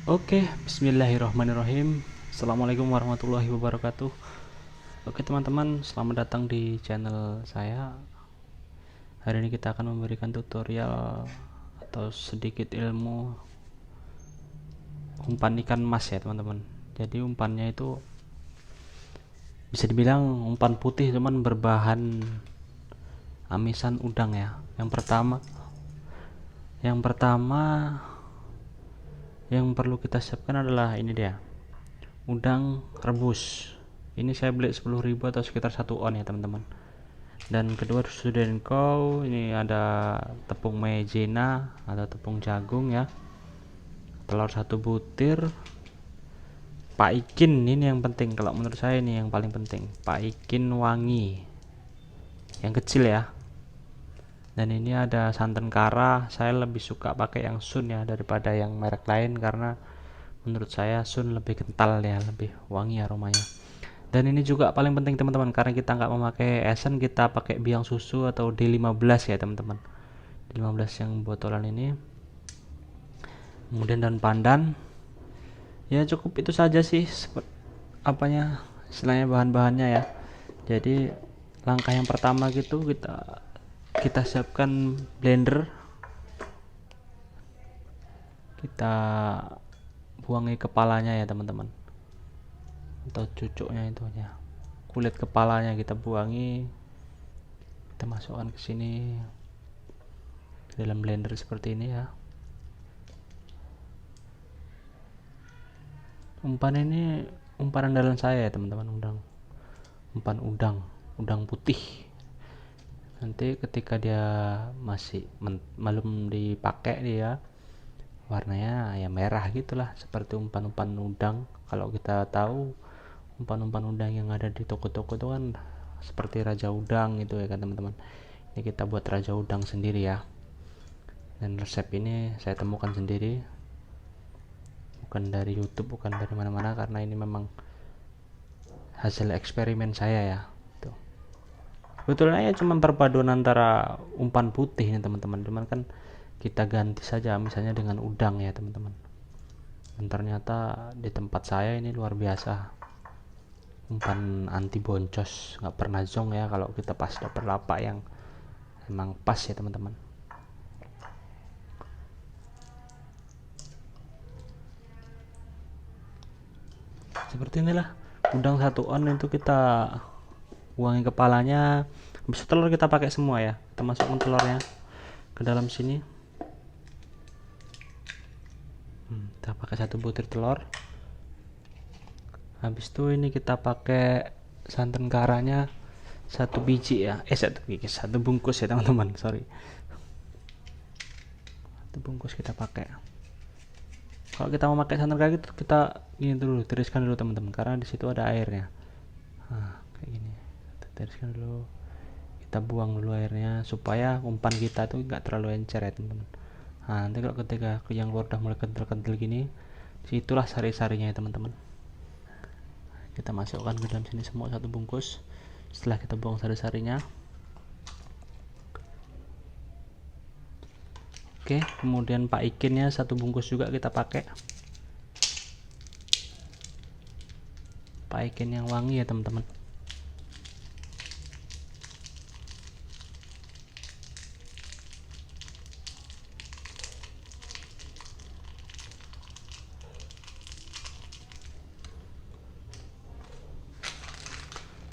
Oke, bismillahirrahmanirrahim. Assalamualaikum warahmatullahi wabarakatuh. Oke teman-teman, selamat datang di channel saya. Hari ini kita akan memberikan tutorial atau sedikit ilmu umpan ikan mas ya teman-teman. Jadi umpannya itu bisa dibilang umpan putih cuman berbahan amisan udang ya. Yang pertama yang perlu kita siapkan adalah ini dia, udang rebus. Ini saya beli 10.000 atau sekitar 1 on ya teman-teman. Dan kedua susu denko, ini ada tepung maizena atau tepung jagung ya, telur 1 butir, paikin. Ini yang penting, kalau menurut saya ini yang paling penting, paikin wangi yang kecil ya. Dan ini ada santan kara, saya lebih suka pakai yang sun ya daripada yang merek lain, karena menurut saya sun lebih kental ya, lebih wangi aromanya. Dan ini juga paling penting teman-teman, karena kita nggak memakai esen, kita pakai biang susu atau D15 ya teman-teman, D15 yang botolan ini. Kemudian daun pandan ya, cukup itu saja sih apanya istilahnya bahan-bahannya ya. Jadi langkah yang pertama gitu, kita siapkan blender, kita buangi kepalanya ya teman-teman, atau cucuknya itu aja, kulit kepalanya kita buangi, kita masukkan ke sini ke dalam blender seperti ini ya. Umpan ini umpan andalan saya ya teman-teman, umpan udang putih. Nanti ketika dia masih belum dipakai, dia warnanya ya merah gitulah, seperti umpan-umpan udang. Kalau kita tahu umpan-umpan udang yang ada di toko-toko itu kan seperti raja udang gitu ya kan teman-teman. Ini kita buat raja udang sendiri ya, dan resep ini saya temukan sendiri, bukan dari YouTube, bukan dari mana-mana, karena ini memang hasil eksperimen saya ya. Tuh, sebetulnya ya cuma perpaduan antara umpan putih nih teman-teman, cuman kan kita ganti saja misalnya dengan udang ya teman-teman. Dan ternyata di tempat saya ini luar biasa, umpan anti boncos, nggak pernah zong ya kalau kita pas dapet lapak yang emang pas ya teman-teman. Seperti inilah udang 1 on itu, kita buangin kepalanya. Habis itu telur kita pakai semua ya, kita masukkan telurnya ke dalam sini. Kita pakai 1 butir telur. Habis itu ini kita pakai santan karanya 1 biji ya, 1 bungkus ya teman-teman, sorry, 1 bungkus kita pakai. Kalau kita mau pakai santan kara gitu, kita ini dulu, tiriskan dulu teman-teman, karena di situ ada airnya. Nah, kayak gini, kita tiriskan dulu, kita buang dulu airnya supaya umpan kita tuh nggak terlalu encer ya teman-teman. Nah, nanti kalau ketika yang udah mulai kental-kental gini, situlah sari-sarinya ya teman-teman. Kita masukkan ke dalam sini semua 1 bungkus. Setelah kita buang sari-sarinya, oke, kemudian paikinnya 1 bungkus juga kita pakai, paikin yang wangi ya teman-teman.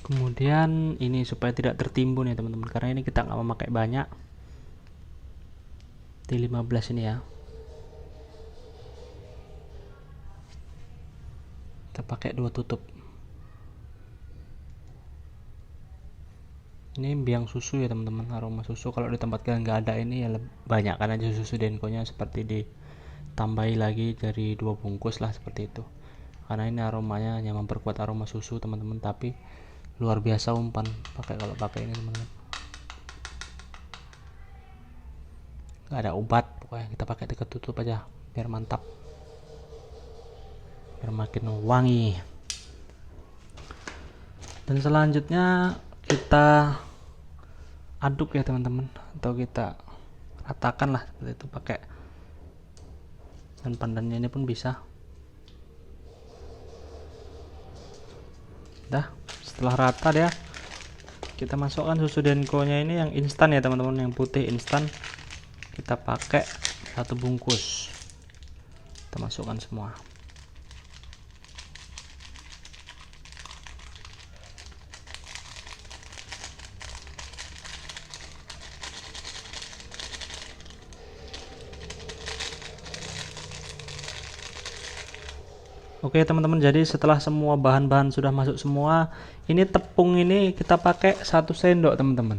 Kemudian ini supaya tidak tertimbun ya teman-teman, karena ini kita nggak memakai banyak, T15 ini ya, kita pakai 2 tutup. Ini biang susu ya teman-teman, aroma susu. Kalau di tempat kalian nggak ada ini ya banyak kan aja susu denkonya, seperti ditambahi lagi dari 2 bungkus lah seperti itu, karena ini aromanya hanya memperkuat aroma susu teman-teman, tapi luar biasa umpan kalau pakai ini teman-teman. Nggak ada obat, pokoknya kita pakai tutup aja biar mantap, biar makin wangi. Dan selanjutnya kita aduk ya teman-teman, atau kita ratakan lah seperti itu pakai, dan pandannya ini pun bisa Dah, setelah rata dia, kita masukkan susu Denko nya ini yang instan ya teman-teman, yang putih instan. Kita pakai 1 bungkus, kita masukkan semua. Oke teman-teman, jadi setelah semua bahan-bahan sudah masuk semua, ini tepung ini kita pakai 1 sendok teman-teman.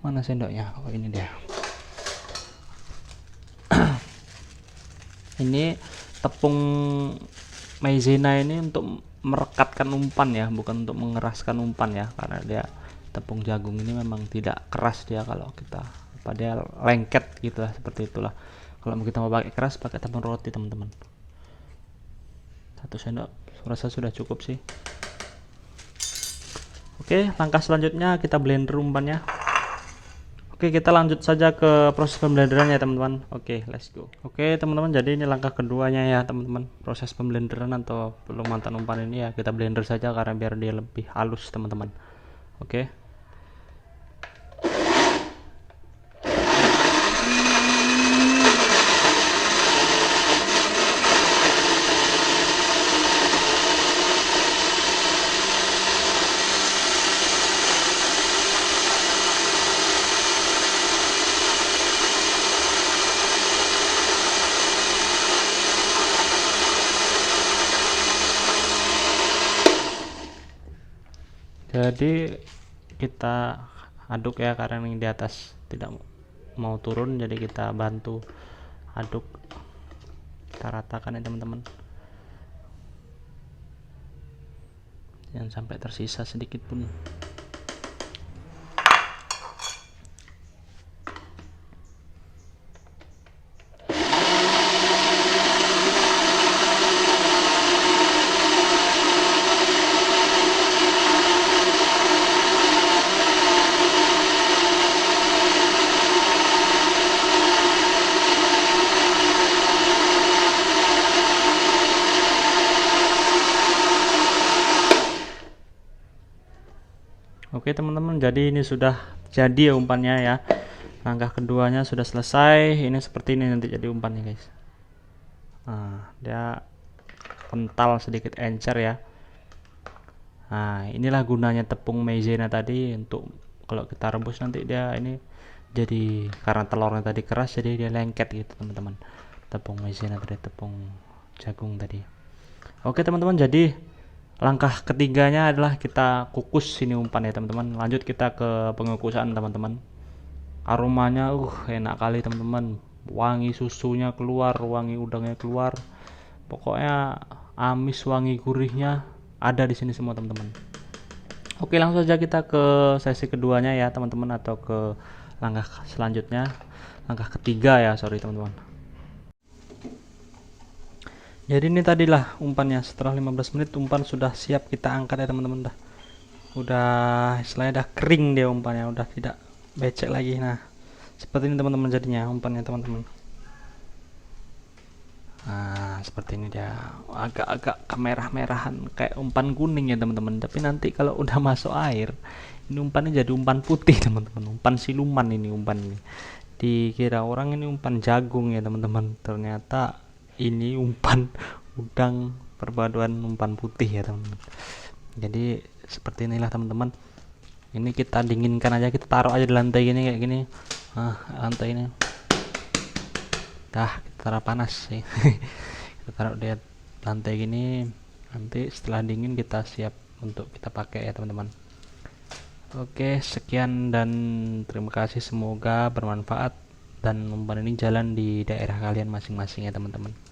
Mana sendoknya? Oh ini dia. Ini tepung maizena ini untuk merekatkan umpan ya, bukan untuk mengeraskan umpan ya, karena dia tepung jagung ini memang tidak keras dia, kalau kita dia lengket gitu lah, seperti itulah. Kalau kita mau pakai keras, pakai tepung roti teman-teman. 1 sendok rasa sudah cukup sih. Oke, langkah selanjutnya kita blender umpannya. Oke, kita lanjut saja ke proses pemblenderan ya teman-teman. Oke, let's go. Oke teman-teman, jadi ini langkah keduanya ya teman-teman, proses pemblenderan atau pelumatan umpan ini ya, kita blender saja karena biar dia lebih halus teman-teman. Oke. Jadi kita aduk ya, karena yang di atas tidak mau turun, jadi kita bantu aduk, kita ratakan ya teman-teman, jangan sampai tersisa sedikit pun. Oke teman-teman, jadi ini sudah jadi ya umpannya ya. Langkah keduanya sudah selesai. Ini seperti ini nanti jadi umpannya guys. Nah, dia kental, sedikit encer ya. Nah, inilah gunanya tepung maizena tadi, untuk kalau kita rebus nanti dia ini jadi, karena telurnya tadi keras jadi dia lengket gitu teman-teman. Tepung maizena tadi, tepung jagung tadi. Oke teman-teman, jadi langkah ketiganya adalah kita kukus ini umpan ya teman-teman. Lanjut kita ke pengukusan teman-teman. Aromanya enak kali teman-teman, wangi susunya keluar, wangi udangnya keluar, pokoknya amis, wangi gurihnya ada di sini semua teman-teman. Oke, langsung saja kita ke sesi keduanya ya teman-teman, atau ke langkah selanjutnya, langkah ketiga ya, sorry teman-teman. Jadi ini tadilah umpannya, setelah 15 menit umpan sudah siap kita angkat ya teman-teman. Udah istilahnya udah kering dia umpannya, udah tidak becek lagi. Nah seperti ini teman-teman jadinya umpannya teman-teman. Nah seperti ini dia, agak-agak kemerah-merahan kayak umpan kuning ya teman-teman, tapi nanti kalau udah masuk air ini umpannya jadi umpan putih teman-teman, umpan siluman ini. Umpan ini dikira orang ini umpan jagung ya teman-teman, ternyata ini umpan udang perpaduan umpan putih ya teman-teman. Jadi seperti inilah teman-teman. Ini kita dinginkan aja, kita taruh aja di lantai gini, kayak gini. Nah lantai ini dah kita taruh panas sih. Kita taruh di lantai gini, nanti setelah dingin kita siap untuk kita pakai ya teman-teman. Oke, sekian dan terima kasih, semoga bermanfaat dan umpan ini jalan di daerah kalian masing-masing ya teman-teman.